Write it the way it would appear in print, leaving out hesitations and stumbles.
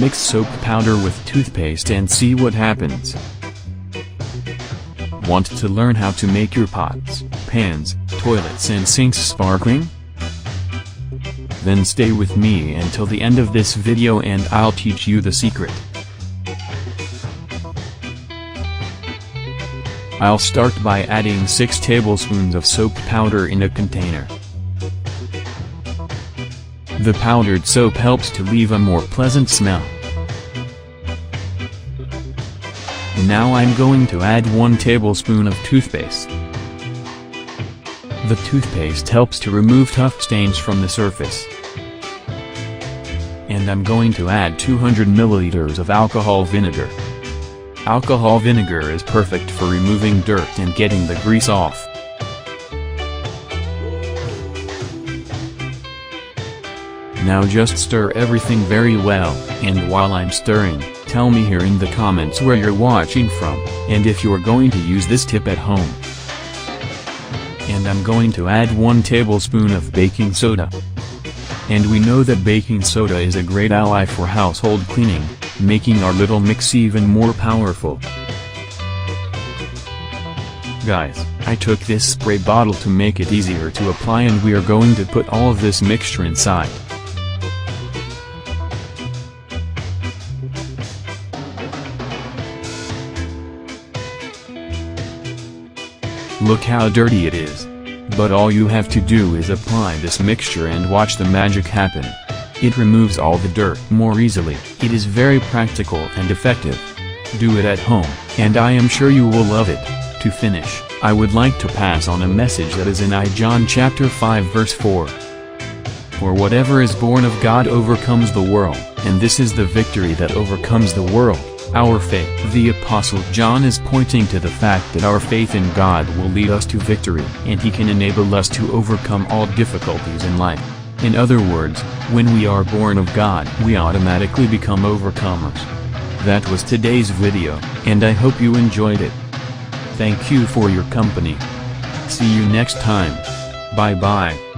mix soap powder with toothpaste and see what happens. Want to learn how to make your pots, pans, toilets and sinks sparkling? Then stay with me until the end of this video and I'll teach you the secret. I'll start by adding 6 tablespoons of soap powder in a container. The powdered soap helps to leave a more pleasant smell. Now I'm going to add 1 tablespoon of toothpaste. The toothpaste helps to remove tough stains from the surface. And I'm going to add 200 milliliters of alcohol vinegar. Alcohol vinegar is perfect for removing dirt and getting the grease off. Now just stir everything very well, and while I'm stirring, tell me here in the comments where you're watching from, and if you're going to use this tip at home. And I'm going to add 1 tablespoon of baking soda. And we know that baking soda is a great ally for household cleaning, making our little mix even more powerful. Guys, I took this spray bottle to make it easier to apply, and we are going to put all of this mixture inside. Look how dirty it is. But all you have to do is apply this mixture and watch the magic happen. It removes all the dirt more easily. It is very practical and effective. Do it at home, and I am sure you will love it. To finish, I would like to pass on a message that is in John chapter 5 verse 4. For whatever is born of God overcomes the world, and this is the victory that overcomes the world, our faith. The Apostle John is pointing to the fact that our faith in God will lead us to victory, and he can enable us to overcome all difficulties in life. In other words, when we are born of God, we automatically become overcomers. That was today's video, and I hope you enjoyed it. Thank you for your company. See you next time. Bye bye.